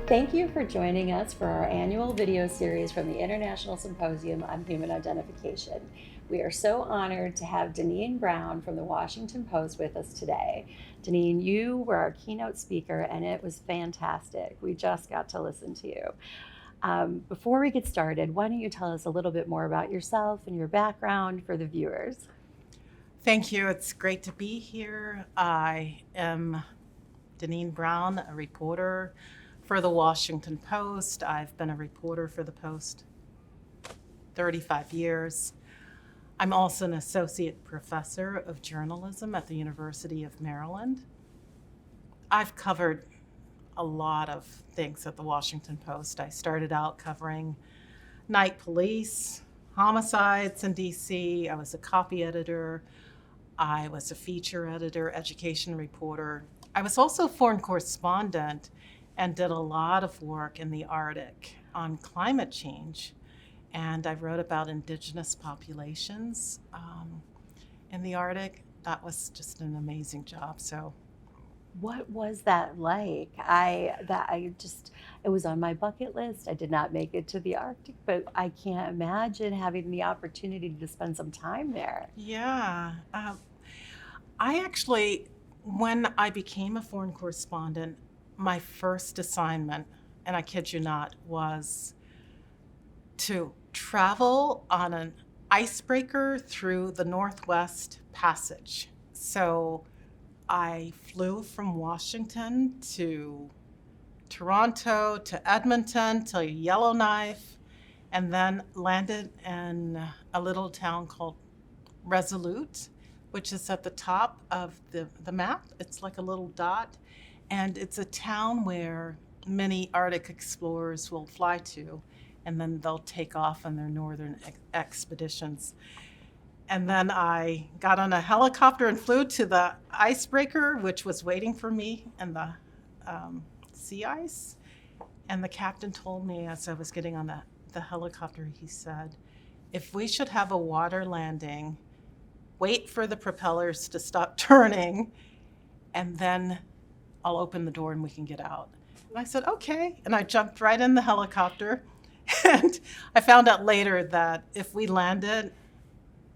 Thank you for joining us for our annual video series from the International Symposium on Human Identification. We are so honored to have DeNeen Brown from the Washington Post with us today. DeNeen, you were our keynote speaker and it was fantastic. We just got to listen to you. Before we get started, why don't you tell us a little bit more about yourself and your background for the viewers? Thank you. It's great to be here. I am DeNeen Brown, a reporter for the Washington Post. I've been a reporter for the Post 35 years. I'm also an associate professor of journalism at the University of Maryland. I've covered a lot of things at the Washington Post. I started out covering night police, homicides in DC. I was a copy editor. I was a feature editor, education reporter. I was also a foreign correspondent and did a lot of work in the Arctic on climate change. And I wrote about indigenous populations in the Arctic. That was just an amazing job. So, What was that like? It was on my bucket list. I did not make it to the Arctic, but I can't imagine having the opportunity to spend some time there. yeah. I actually, when I became a foreign correspondent, my first assignment, and I kid you not, was to travel on an icebreaker through the Northwest Passage. So I flew from Washington to Toronto to Edmonton to Yellowknife, and then landed in a little town called Resolute, which is at the top of the map. It's like a little dot, and it's a town where many Arctic explorers will fly to, and then they'll take off on their northern expeditions. And then I got on a helicopter and flew to the icebreaker, which was waiting for me in the sea ice. And the captain told me as I was getting on the helicopter, he said, if we should have a water landing, wait for the propellers to stop turning, and then I'll open the door and we can get out. And I said, okay. And I jumped right in the helicopter. And I found out later that if we landed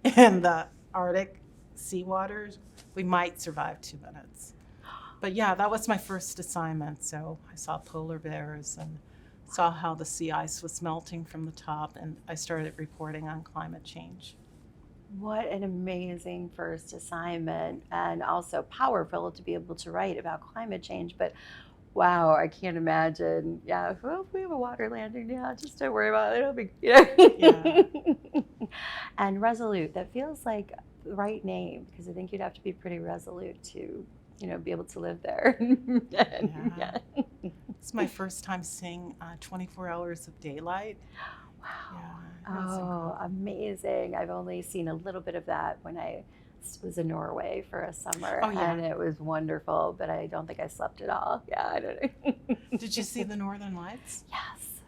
in the Arctic sea waters, we might survive 2 minutes. But yeah, that was my first assignment. So I saw polar bears and saw how the sea ice was melting from the top, and I started reporting on climate change. What an amazing first assignment, and also powerful to be able to write about climate change. But wow, I can't imagine. Yeah, well, if we have a water landing, yeah, just don't worry about it. It'll be, Yeah. And Resolute, that feels like the right name, because I think you'd have to be pretty resolute to, be able to live there. Yeah. It's my first time seeing 24 hours of daylight. Wow. Yeah, it was Oh, incredible. amazing. I've only seen a little bit of that when I was in Norway for a summer, Oh, yeah. and it was wonderful, but I don't think I slept at all. Yeah, I don't know. Did you see the Northern Lights? Yes,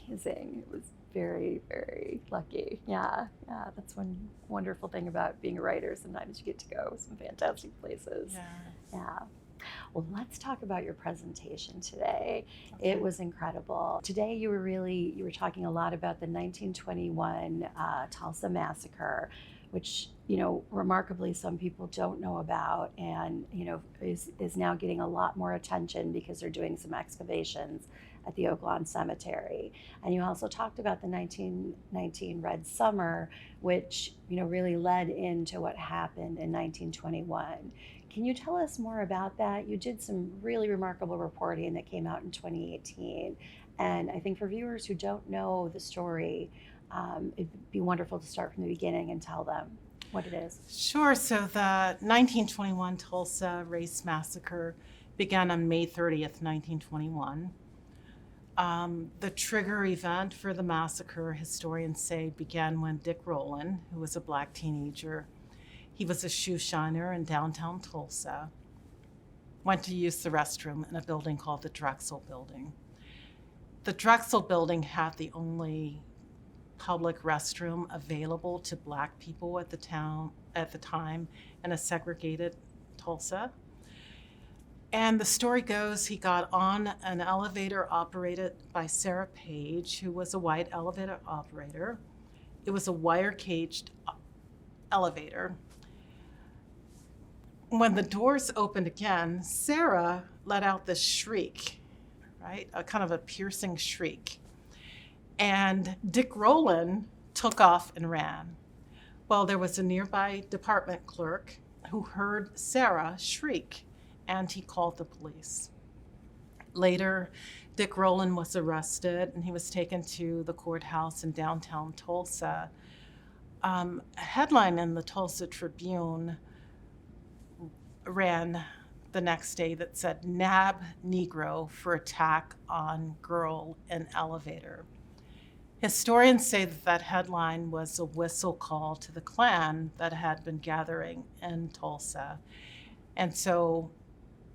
amazing. It was very, very lucky. Yeah, that's one wonderful thing about being a writer. Sometimes you get to go some fantastic places. Yeah. Yeah. Well, let's talk about your presentation today. Okay. It was incredible. Today you were talking a lot about the 1921 Tulsa Massacre, which, remarkably some people don't know about, and, is now getting a lot more attention because they're doing some excavations at the Oak Lawn Cemetery. And you also talked about the 1919 Red Summer, which, really led into what happened in 1921. Can you tell us more about that? You did some really remarkable reporting that came out in 2018. And I think for viewers who don't know the story, it'd be wonderful to start from the beginning and tell them what it is. Sure. So the 1921 Tulsa Race Massacre began on May 30th, 1921. The trigger event for the massacre, historians say, began when Dick Rowland, who was a black teenager, he was a shoe shiner in downtown Tulsa, went to use the restroom in a building called the Drexel Building. The Drexel Building had the only public restroom available to black people at the time in a segregated Tulsa. And the story goes he got on an elevator operated by Sarah Page, who was a white elevator operator. It was a wire-caged elevator. When the doors opened again, Sarah let out this shriek, right? A kind of a piercing shriek. And Dick Rowland took off and ran. Well, there was a nearby department clerk who heard Sarah shriek, and he called the police. Later, Dick Rowland was arrested, and he was taken to the courthouse in downtown Tulsa. A headline in the Tulsa Tribune ran the next day that said, "Nab Negro for attack on girl in elevator." Historians say that that headline was a whistle call to the Klan that had been gathering in Tulsa. And so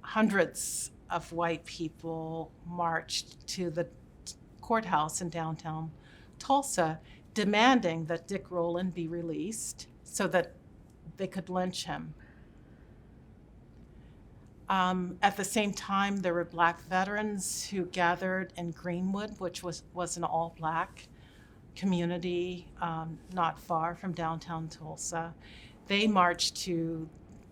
hundreds of white people marched to the courthouse in downtown Tulsa, demanding that Dick Rowland be released so that they could lynch him. At the same time, there were Black veterans who gathered in Greenwood, which was an all-Black community not far from downtown Tulsa. They marched to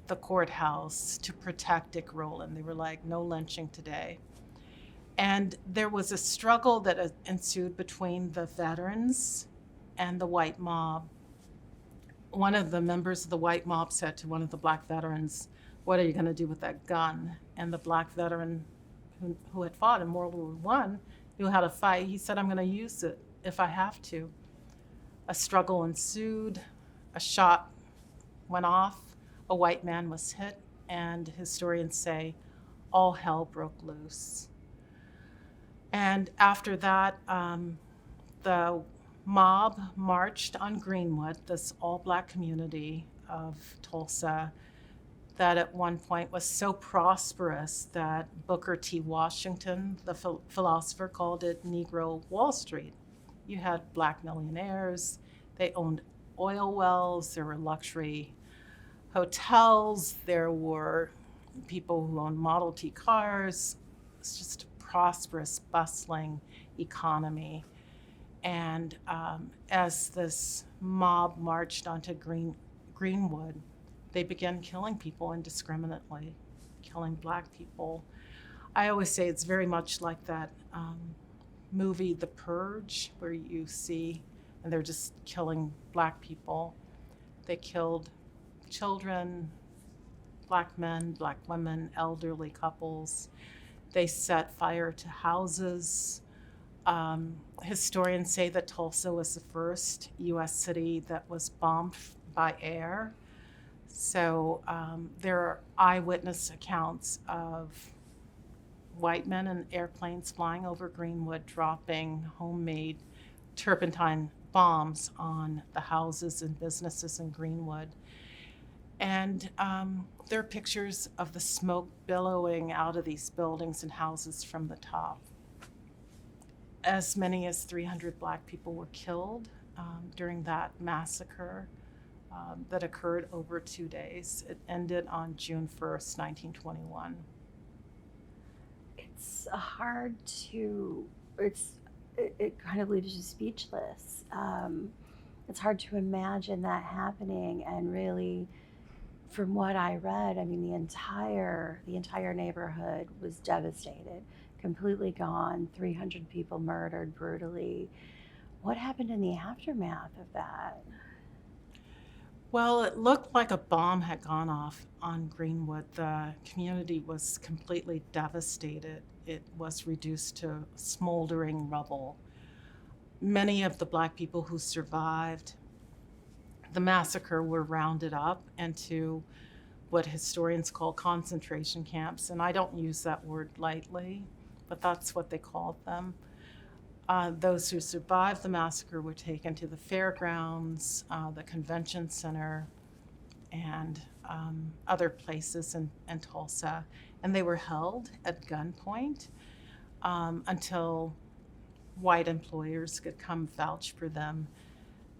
the courthouse to protect Dick Rowland. They were like, "No lynching today." And there was a struggle that ensued between the veterans and the white mob. One of the members of the white mob said to one of the Black veterans, "What are you going to do with that gun?" And the Black veteran who had fought in World War I knew how to fight. He said, "I'm going to use it if I have to." A struggle ensued. A shot went off. A white man was hit, and historians say all hell broke loose. And after that, the mob marched on Greenwood, this all-Black community of Tulsa, that at one point was so prosperous that Booker T. Washington, the philosopher, called it Negro Wall Street. You had Black millionaires, they owned oil wells, there were luxury hotels, there were people who owned Model T cars. It's just a prosperous, bustling economy. And as this mob marched onto Greenwood, they began killing people indiscriminately, killing Black people. I always say it's very much like that movie, The Purge, where you see, and they're just killing Black people. They killed children, Black men, Black women, elderly couples. They set fire to houses. Historians say that Tulsa was the first U.S. city that was bombed by air. So there are eyewitness accounts of white men in airplanes flying over Greenwood, dropping homemade turpentine bombs on the houses and businesses in Greenwood. And there are pictures of the smoke billowing out of these buildings and houses from the top. As many as 300 Black people were killed during that massacre that occurred over 2 days. It ended on June 1st, 1921. It's hard to, it kind of leaves you speechless. It's hard to imagine that happening, and really, from what I read, I mean, the entire neighborhood was devastated, completely gone, 300 people murdered brutally. What happened in the aftermath of that? Well, it looked like a bomb had gone off on Greenwood. The community was completely devastated. It was reduced to smoldering rubble. Many of the Black people who survived the massacre were rounded up into what historians call concentration camps, and I don't use that word lightly, but that's what they called them. Those who survived the massacre were taken to the fairgrounds, the convention center, and other places in Tulsa, and they were held at gunpoint until white employers could come vouch for them.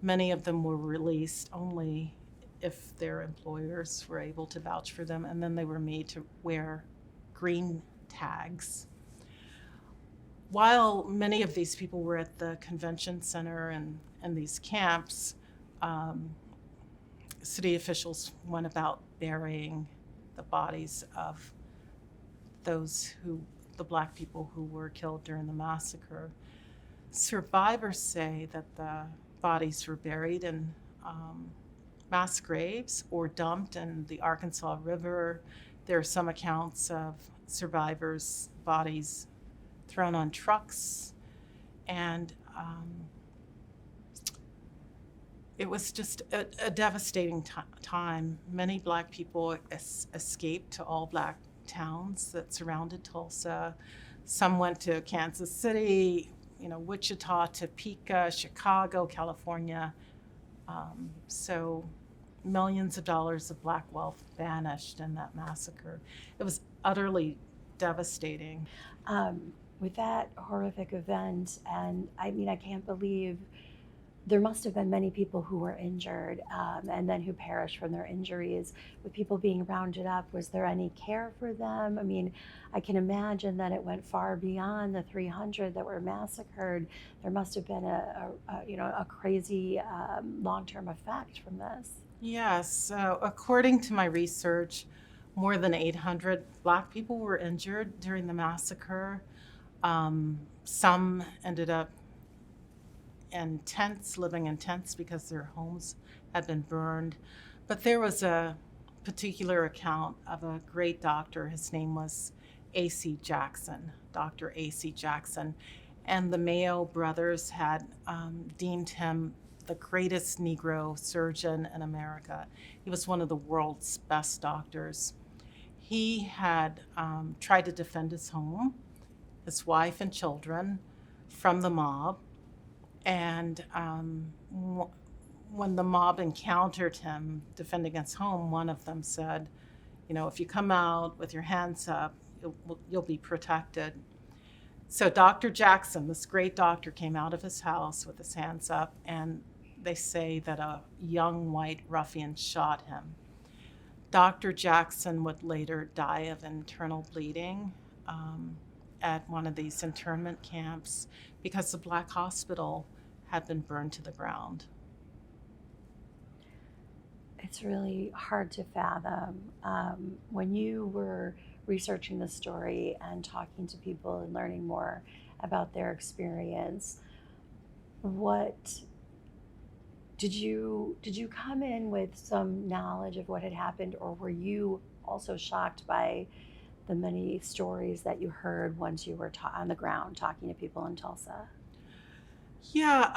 Many of them were released only if their employers were able to vouch for them, and then they were made to wear green tags. While many of these people were at the convention center and these camps, city officials went about burying the bodies of the Black people who were killed during the massacre. Survivors say that the bodies were buried in mass graves or dumped in the Arkansas River. There are some accounts of survivors' bodies thrown on trucks, and it was just a devastating time. Many Black people escaped to all Black towns that surrounded Tulsa. Some went to Kansas City, Wichita, Topeka, Chicago, California. So millions of dollars of Black wealth vanished in that massacre. It was utterly devastating. With that horrific event, and I can't believe there must have been many people who were injured and then who perished from their injuries. With people being rounded up, was there any care for them? I can imagine that it went far beyond the 300 that were massacred. There must have been a crazy long-term effect from this. Yes, so according to my research, more than 800 Black people were injured during the massacre. Some ended up in tents, living in tents because their homes had been burned. But there was a particular account of a great doctor. His name was A.C. Jackson, Dr. A.C. Jackson. And the Mayo brothers had deemed him the greatest Negro surgeon in America. He was one of the world's best doctors. He had tried to defend his home, his wife and children, from the mob. And when the mob encountered him defending his home, one of them said, if you come out with your hands up, you'll be protected. So Dr. Jackson, this great doctor, came out of his house with his hands up, and they say that a young white ruffian shot him. Dr. Jackson would later die of internal bleeding at one of these internment camps because the Black hospital had been burned to the ground. It's really hard to fathom. When you were researching the story and talking to people and learning more about their experience, did you come in with some knowledge of what had happened, or were you also shocked by the many stories that you heard once you were on the ground talking to people in Tulsa? Yeah,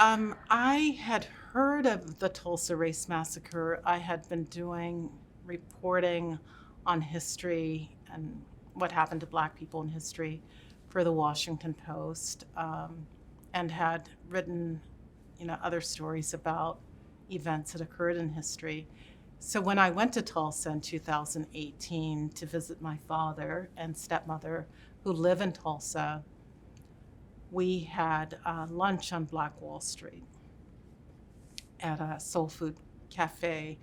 I had heard of the Tulsa Race Massacre. I had been doing reporting on history and what happened to Black people in history for the Washington Post, and had written, other stories about events that occurred in history. So when I went to Tulsa in 2018 to visit my father and stepmother who live in Tulsa, we had lunch on Black Wall Street at a soul food cafe.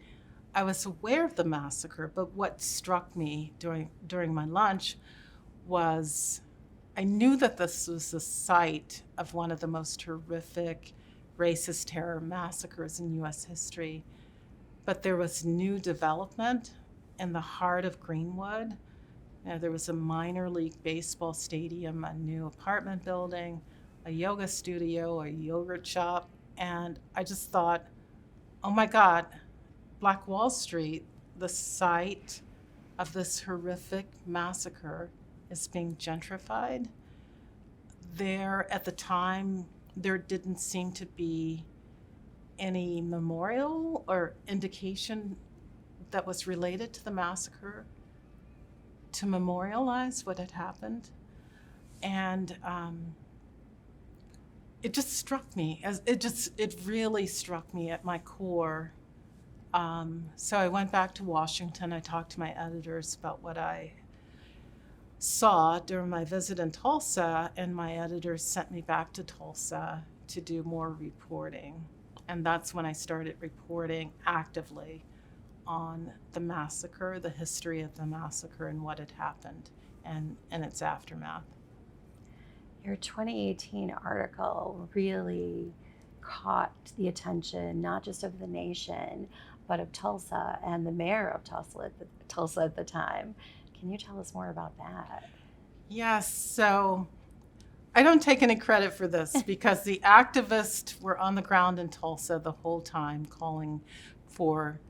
I was aware of the massacre, but what struck me during my lunch was I knew that this was the site of one of the most horrific racist terror massacres in U.S. history. But there was new development in the heart of Greenwood. There was a minor league baseball stadium, a new apartment building, a yoga studio, a yogurt shop. And I just thought, oh my God, Black Wall Street, the site of this horrific massacre, is being gentrified. There, at the time, there didn't seem to be any memorial or indication that was related to the massacre to memorialize what had happened. And it just struck me, it really struck me at my core. So I went back to Washington. I talked to my editors about what I saw during my visit in Tulsa, and my editors sent me back to Tulsa to do more reporting. And that's when I started reporting actively on the massacre, the history of the massacre, and what had happened, and its aftermath. Your 2018 article really caught the attention not just of the nation, but of Tulsa and the mayor of Tulsa at the time. Can you tell us more about that? Yes, so I don't take any credit for this because the activists were on the ground in Tulsa the whole time calling for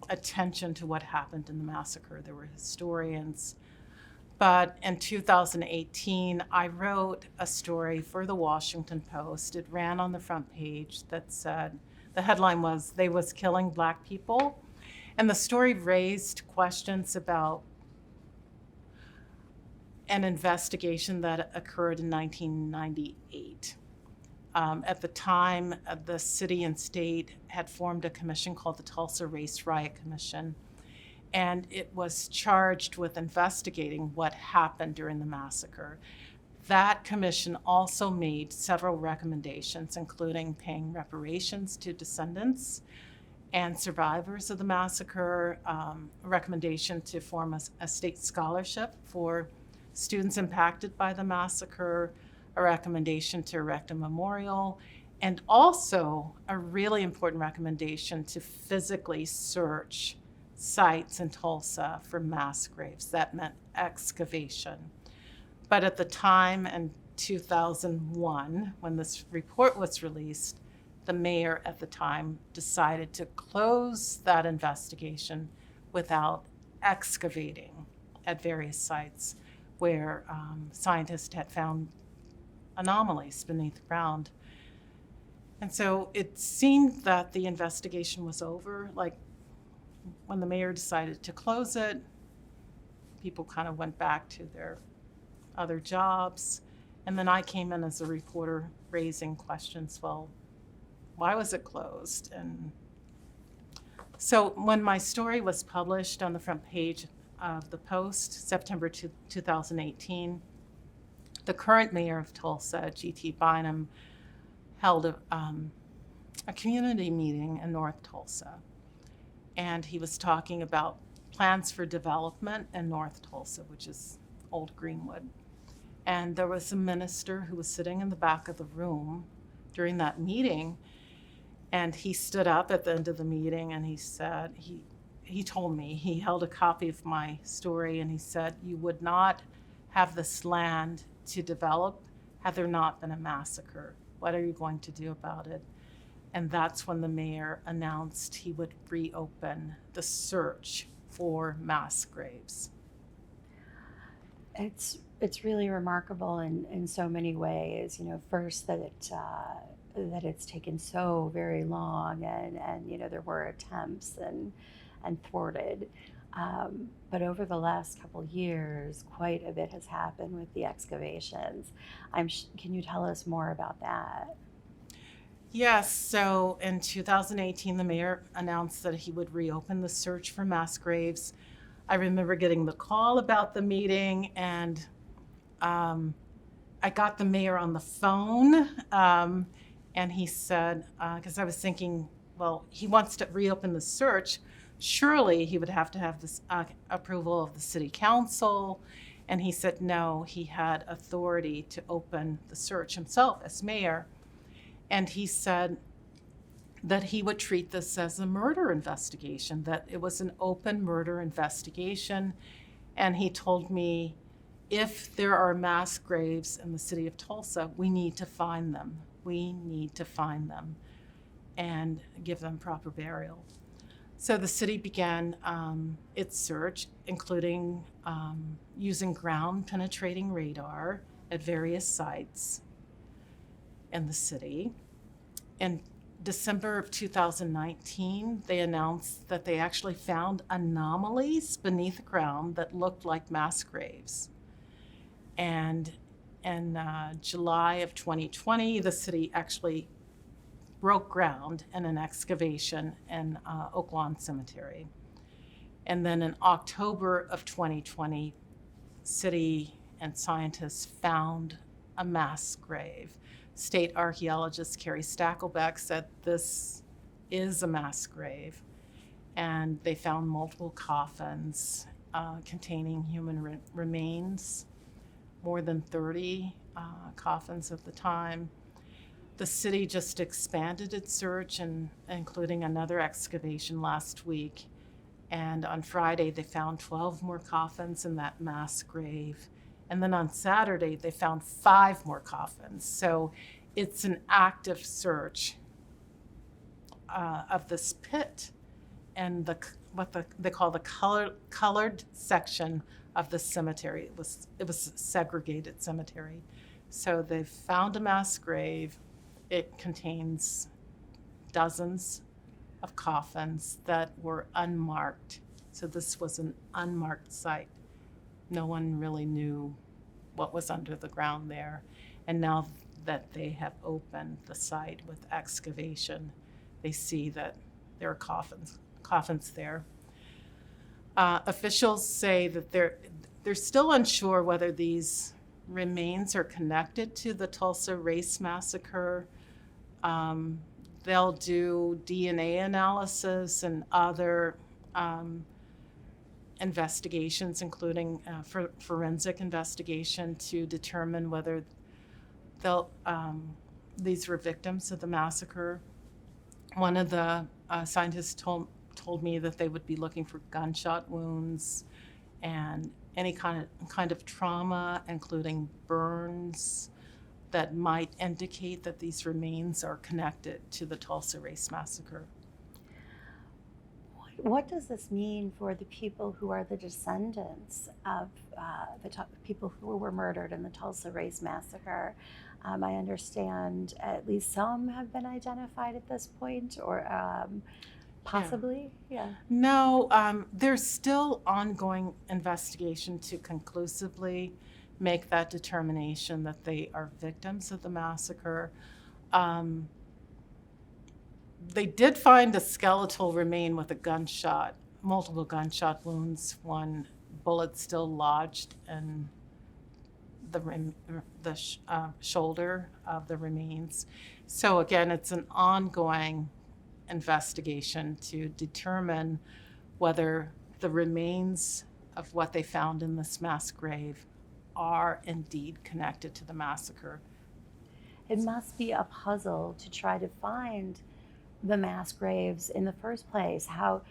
attention to what happened in the massacre. There were historians. But in 2018, I wrote a story for the Washington Post. It ran on the front page that said, the headline was, "They was killing Black people." And the story raised questions about an investigation that occurred in 1998. At the time, the city and state had formed a commission called the Tulsa Race Riot Commission, and it was charged with investigating what happened during the massacre. That commission also made several recommendations, including paying reparations to descendants and survivors of the massacre, a recommendation to form a state scholarship for students impacted by the massacre, a recommendation to erect a memorial, and also a really important recommendation to physically search sites in Tulsa for mass graves. That meant excavation. But at the time in 2001, when this report was released, the mayor at the time decided to close that investigation without excavating at various sites where scientists had found anomalies beneath the ground. And so it seemed that the investigation was over. Like, when the mayor decided to close it, people kind of went back to their other jobs. And then I came in as a reporter raising questions. Well, why was it closed? And so when my story was published on the front page of the Post, September 2018, the current mayor of Tulsa, G.T. Bynum, held a community meeting in North Tulsa. And he was talking about plans for development in North Tulsa, which is Old Greenwood. And there was a minister who was sitting in the back of the room during that meeting, and he stood up at the end of the meeting and he said, he told me, he held a copy of my story, and he said, "You would not have this land to develop had there not been a massacre. What are you going to do about it?" And that's when the mayor announced he would reopen the search for mass graves. It's really remarkable in so many ways. You know, first that it's taken so very long, and you know there were attempts and thwarted. But over the last couple years, quite a bit has happened with the excavations. Can you tell us more about that? Yes, so in 2018, the mayor announced that he would reopen the search for mass graves. I remember getting the call about the meeting, and I got the mayor on the phone, and he said, because I was thinking, well, he wants to reopen the search. Surely he would have to have this approval of the city council. And he said no, he had authority to open the search himself as mayor. And he said that he would treat this as a murder investigation, that it was an open murder investigation. And he told me, if there are mass graves in the city of Tulsa, we need to find them. We need to find them and give them proper burial. So the city began its search, including using ground-penetrating radar at various sites in the city. In December of 2019, they announced that they actually found anomalies beneath the ground that looked like mass graves. And in July of 2020, the city actually broke ground in an excavation in Oak Lawn Cemetery. And then in October of 2020, city and scientists found a mass grave. State archaeologist Carrie Stackelbeck said this is a mass grave. and they found multiple coffins containing human remains, more than 30 coffins at the time. The city just expanded its search, and including another excavation last week. And on Friday, they found 12 more coffins in that mass grave. And then on Saturday, they found 5 more coffins. So it's an active search of this pit and they call the colored section of the cemetery. It was a segregated cemetery. So they've found a mass grave. It contains dozens of coffins that were unmarked. So this was an unmarked site. No one really knew what was under the ground there. And now that they have opened the site with excavation, they see that there are coffins there. Officials say that they're still unsure whether these remains are connected to the Tulsa Race Massacre. They'll do DNA analysis and other investigations, including forensic investigation, to determine whether these were victims of the massacre. One of the scientists told me that they would be looking for gunshot wounds and any kind of trauma, including burns, that might indicate that these remains are connected to the Tulsa Race Massacre. What does this mean for the people who are the descendants of the people who were murdered in the Tulsa Race Massacre? I understand at least some have been identified at this point, or possibly, yeah. No, there's still ongoing investigation to conclusively make that determination that they are victims of the massacre. They did find a skeletal remain with multiple gunshot wounds, one bullet still lodged in the shoulder of the remains. So again, it's an ongoing investigation to determine whether the remains of what they found in this mass grave are indeed connected to the massacre. It must be a puzzle to try to find the mass graves in the first place. How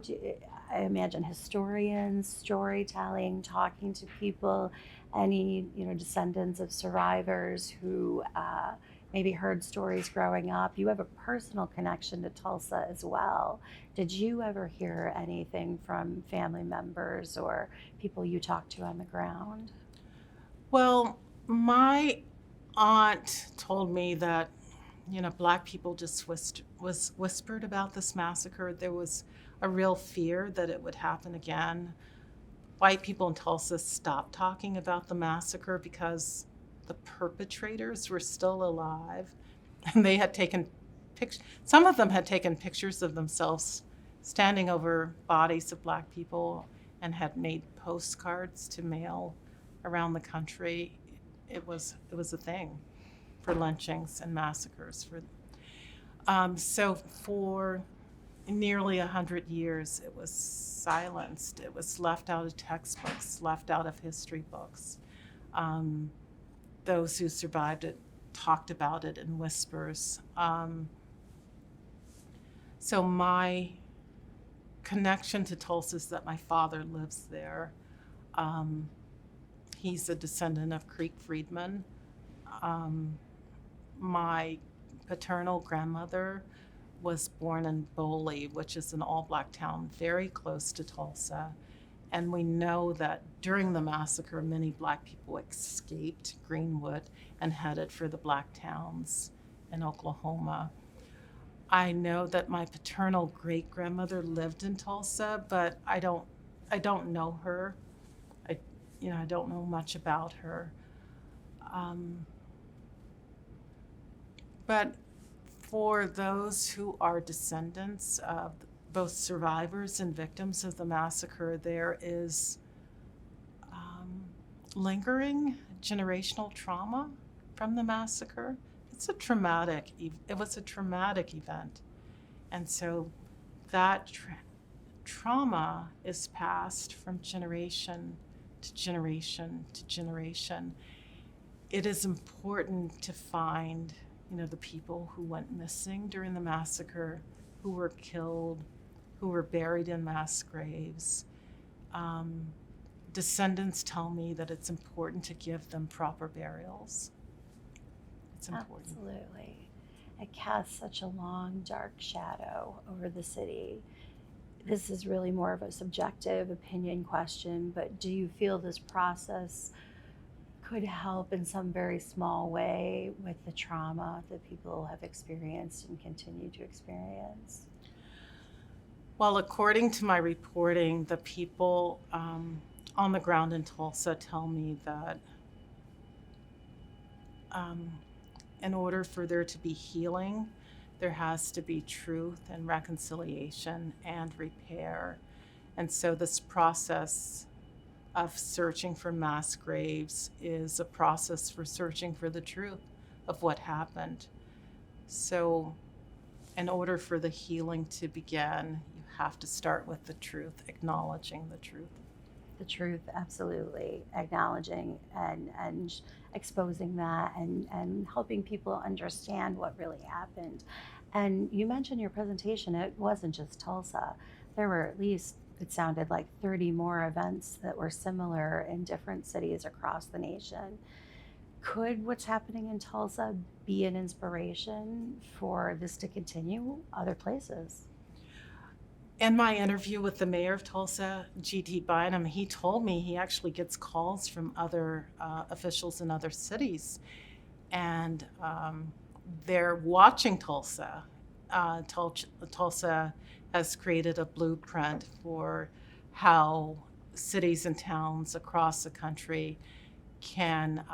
do I imagine historians, storytelling, talking to people, any descendants of survivors who maybe heard stories growing up. You have a personal connection to Tulsa as well. Did you ever hear anything from family members or people you talked to on the ground? Well, my aunt told me that Black people just whispered about this massacre. There was a real fear that it would happen again. White people in Tulsa stopped talking about the massacre because the perpetrators were still alive, and they had taken pictures. Some of them had taken pictures of themselves standing over bodies of Black people and had made postcards to mail around the country. It was a thing for lynchings and massacres. So for nearly 100 years, it was silenced. It was left out of textbooks, left out of history books. Those who survived it talked about it in whispers. So my connection to Tulsa is that my father lives there. He's a descendant of Creek freedmen. My paternal grandmother was born in Boley, which is an all-Black town very close to Tulsa. And we know that during the massacre, many Black people escaped Greenwood and headed for the Black towns in Oklahoma. I know that my paternal great-grandmother lived in Tulsa, but I don't know her. I don't know much about her. But for those who are descendants of both survivors and victims of the massacre, there is lingering generational trauma from the massacre. It was a traumatic event. And so that trauma is passed from generation to generation to generation. It is important to find, the people who went missing during the massacre, who were killed, who were buried in mass graves. Descendants tell me that it's important to give them proper burials. It's important. Absolutely. It casts such a long, dark shadow over the city. This is really more of a subjective opinion question, but do you feel this process could help in some very small way with the trauma that people have experienced and continue to experience? Well, according to my reporting, the people on the ground in Tulsa tell me that in order for there to be healing, there has to be truth and reconciliation and repair. And so this process of searching for mass graves is a process for searching for the truth of what happened. So in order for the healing to begin, you have to start with the truth, acknowledging the truth. The truth, absolutely. Acknowledging and exposing that and helping people understand what really happened. And you mentioned in your presentation, it wasn't just Tulsa. There were at least, it sounded like 30 more events that were similar in different cities across the nation. Could what's happening in Tulsa be an inspiration for this to continue other places? In my interview with the mayor of Tulsa, G.T. Bynum, he told me he actually gets calls from other officials in other cities, and they're watching Tulsa. Tulsa has created a blueprint for how cities and towns across the country can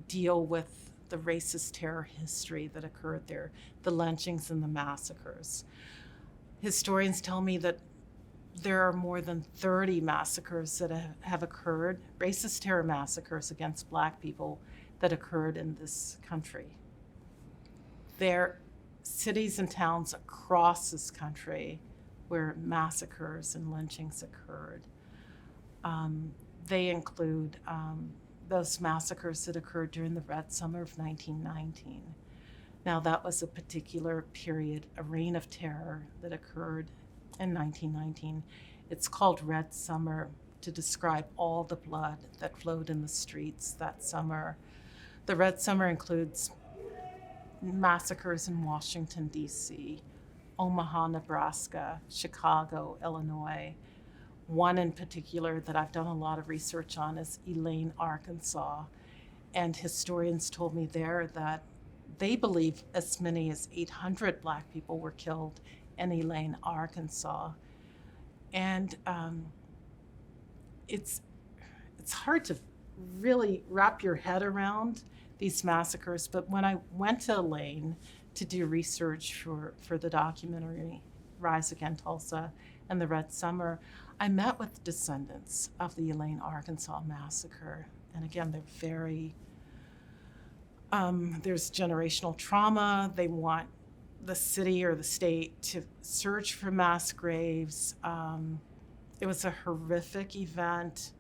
deal with the racist terror history that occurred there, the lynchings and the massacres. Historians tell me that there are more than 30 massacres that have occurred, racist terror massacres against Black people that occurred in this country. There are cities and towns across this country where massacres and lynchings occurred. They include those massacres that occurred during the Red Summer of 1919. Now, that was a particular period, a reign of terror that occurred in 1919. It's called Red Summer to describe all the blood that flowed in the streets that summer. The Red Summer includes massacres in Washington, D.C., Omaha, Nebraska, Chicago, Illinois. One in particular that I've done a lot of research on is Elaine, Arkansas. And historians told me there that they believe as many as 800 Black people were killed in Elaine, Arkansas. And it's hard to really wrap your head around these massacres, but when I went to Elaine to do research for the documentary Rise Again Tulsa and the Red Summer, I met with descendants of the Elaine, Arkansas massacre. And again, they're very there's generational trauma. They want the city or the state to search for mass graves. It was a horrific event.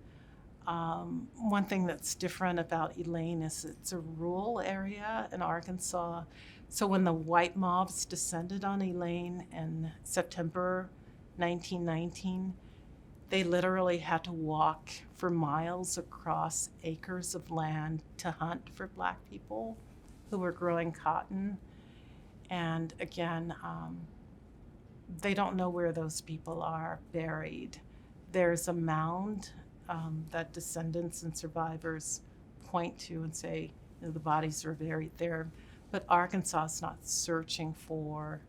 One thing that's different about Elaine is it's a rural area in Arkansas. So when the white mobs descended on Elaine in September 1919, they literally had to walk for miles across acres of land to hunt for Black people who were growing cotton. And again, they don't know where those people are buried. There's a mound that descendants and survivors point to and say, the bodies are buried there. But Arkansas is not searching for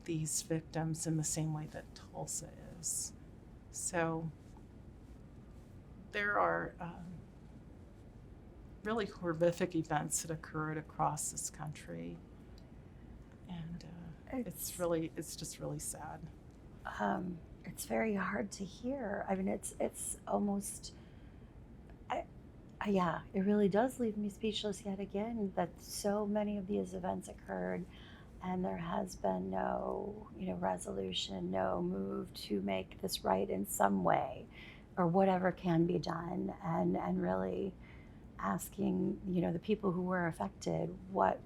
these victims in the same way that Tulsa is. So there are really horrific events that occurred across this country, and it's just really sad. It's very hard to hear. I mean, it's almost, yeah, it really does leave me speechless yet again that so many of these events occurred and there has been no, resolution, no move to make this right in some way, or whatever can be done, and really asking, the people who were affected, what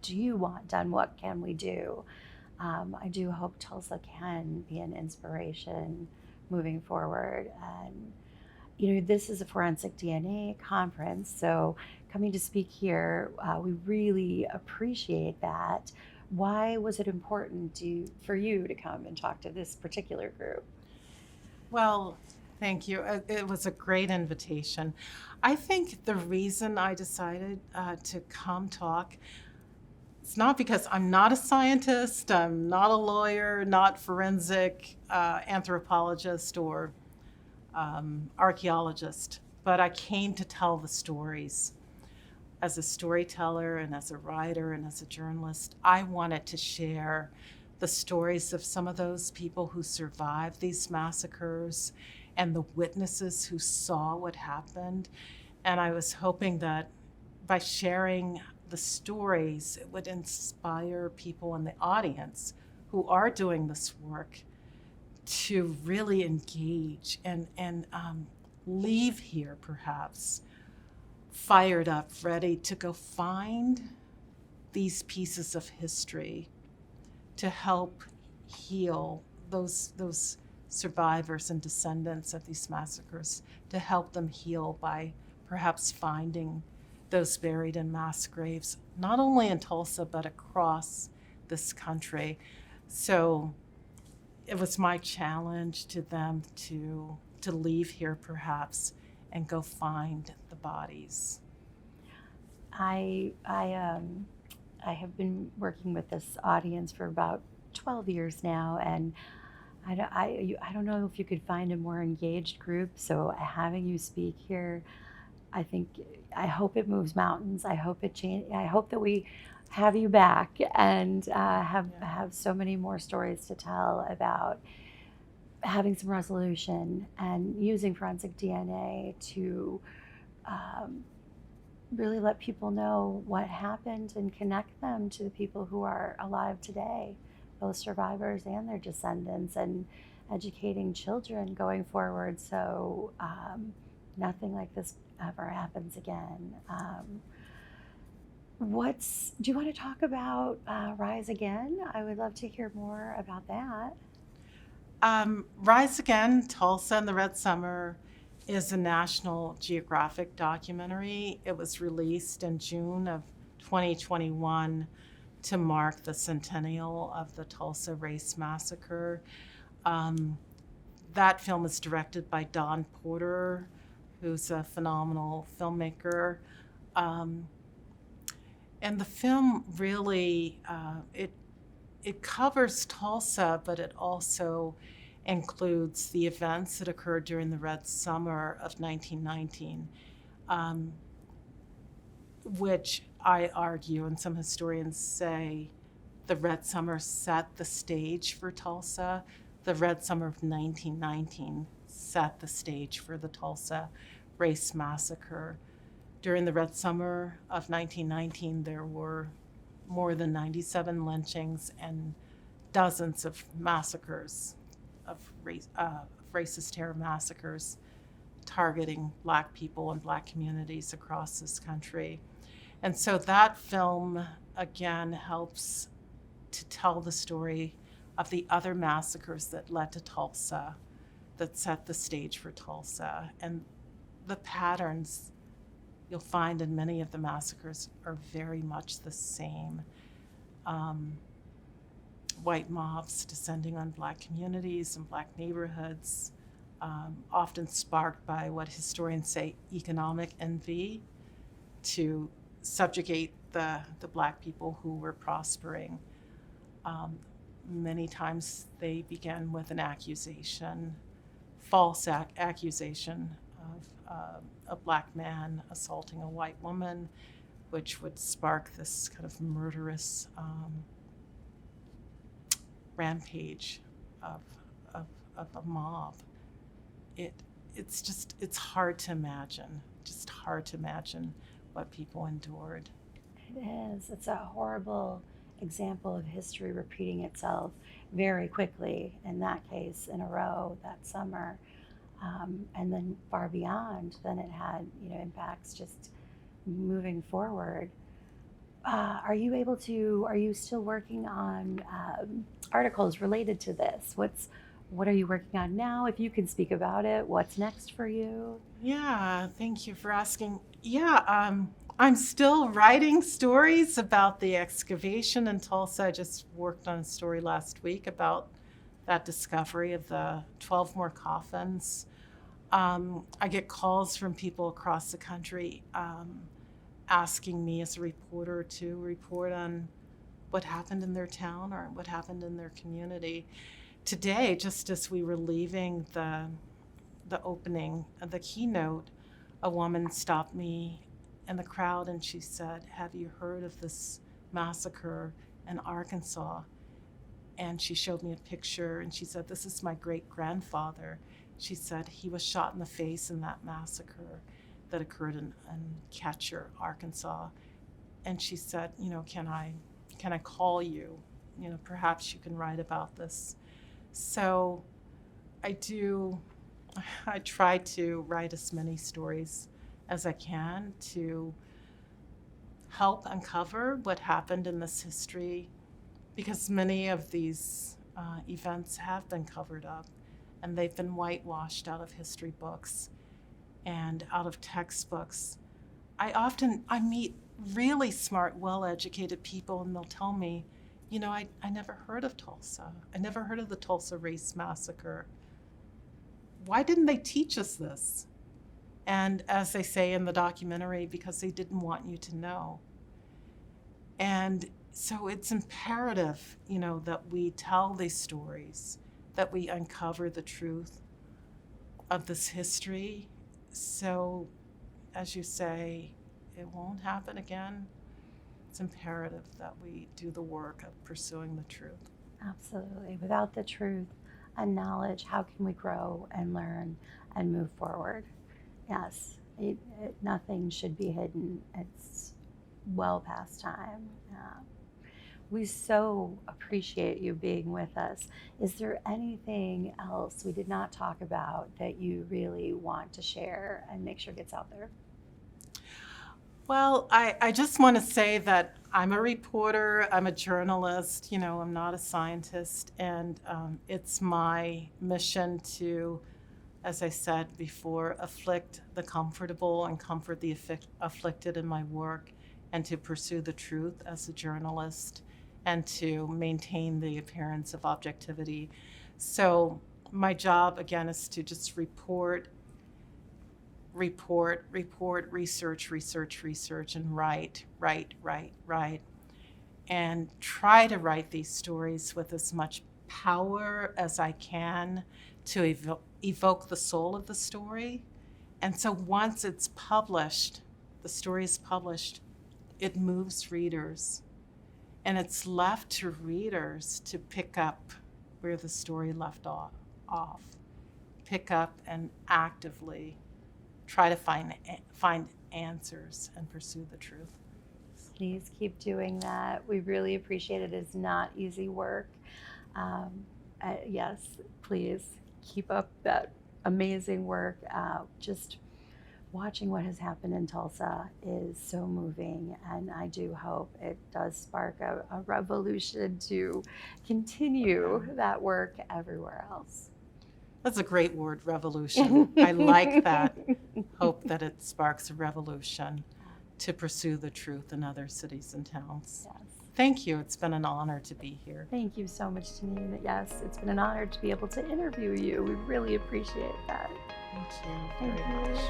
do you want done? What can we do? I do hope Tulsa can be an inspiration moving forward. And, this is a forensic DNA conference, so coming to speak here, we really appreciate that. Why was it important for you to come and talk to this particular group? Well, thank you. It was a great invitation. I think the reason I decided to come talk, it's not because I'm not a scientist, I'm not a lawyer, not forensic anthropologist or archaeologist, but I came to tell the stories. As a storyteller and as a writer and as a journalist, I wanted to share the stories of some of those people who survived these massacres and the witnesses who saw what happened. And I was hoping that by sharing the stories, it would inspire people in the audience who are doing this work to really engage and leave here perhaps fired up, ready to go find these pieces of history to help heal those survivors and descendants of these massacres, to help them heal by perhaps finding those buried in mass graves, not only in Tulsa, but across this country. So it was my challenge to them to leave here perhaps and go find the bodies. I have been working with this audience for about 12 years now, and I don't know if you could find a more engaged group. So having you speak here, I hope it moves mountains. I hope it change. I hope that we have you back and have so many more stories to tell about having some resolution and using forensic DNA to really let people know what happened and connect them to the people who are alive today, both survivors and their descendants, and educating children going forward so nothing like this ever happens again. Do you want to talk about Rise Again? I would love to hear more about that. Rise Again, Tulsa and the Red Summer is a National Geographic documentary. It was released in June of 2021 to mark the centennial of the Tulsa Race Massacre. That film is directed by Don Porter, who's a phenomenal filmmaker. And the film really, it covers Tulsa, but it also includes the events that occurred during the Red Summer of 1919, which I argue, and some historians say, the Red Summer set the stage for Tulsa. The Red Summer of 1919 set the stage for the Tulsa Race Massacre. During the Red Summer of 1919, there were more than 97 lynchings and dozens of massacres, of racist terror massacres targeting Black people and Black communities across this country. And so that film, again, helps to tell the story of the other massacres that led to Tulsa, that set the stage for Tulsa. And the patterns you'll find in many of the massacres are very much the same. White mobs descending on Black communities and Black neighborhoods, often sparked by what historians say economic envy to subjugate the Black people who were prospering. Many times they began with an accusation, false accusation of a Black man assaulting a white woman, which would spark this kind of murderous rampage of a mob. It's hard to imagine, just hard to imagine what people endured. It is. It's a horrible example of history repeating itself very quickly, in that case, in a row that summer. And then far beyond, then it had, impacts just moving forward. Are you still working on articles related to this? What are you working on now? If you can speak about it, what's next for you? Yeah, thank you for asking. Yeah, I'm still writing stories about the excavation in Tulsa. I just worked on a story last week about that discovery of the 12 more coffins. I get calls from people across the country asking me as a reporter to report on what happened in their town or what happened in their community. Today, just as we were leaving the opening, the keynote, a woman stopped me in the crowd and she said, "Have you heard of this massacre in Arkansas?" And she showed me a picture and she said, "This is my great-grandfather." She said he was shot in the face in that massacre that occurred in Catcher, Arkansas. And she said, can I call you? Perhaps you can write about this. So I try to write as many stories as I can to help uncover what happened in this history, because many of these events have been covered up and they've been whitewashed out of history books and out of textbooks. I meet really smart, well-educated people and they'll tell me, I never heard of Tulsa. I never heard of the Tulsa Race Massacre. Why didn't they teach us this? And as they say in the documentary, because they didn't want you to know. And so it's imperative, that we tell these stories, that we uncover the truth of this history. So, as you say, it won't happen again. It's imperative that we do the work of pursuing the truth. Absolutely. Without the truth and knowledge, how can we grow and learn and move forward? Yes, nothing should be hidden. It's well past time. We so appreciate you being with us. Is there anything else we did not talk about that you really want to share and make sure gets out there? Well, I just want to say that I'm a reporter, I'm a journalist, I'm not a scientist, and it's my mission to, as I said before, afflict the comfortable and comfort the afflicted in my work, and to pursue the truth as a journalist, and to maintain the appearance of objectivity. So my job, again, is to just report, research, and write, and try to write these stories with as much power as I can to evoke the soul of the story. And so once it's published, the story is published, it moves readers. And it's left to readers to pick up where the story left off, pick up and actively try to find answers and pursue the truth. Please keep doing that. We really appreciate it. It's not easy work. Yes, please keep up that amazing work. Just watching what has happened in Tulsa is so moving, and I do hope it does spark a revolution to continue that work everywhere else. That's a great word, revolution. I like that. Hope that it sparks a revolution to pursue the truth in other cities and towns. Yes. Thank you. It's been an honor to be here. Thank you so much, DeNeen. Yes, it's been an honor to be able to interview you. We really appreciate that. Thank you very much.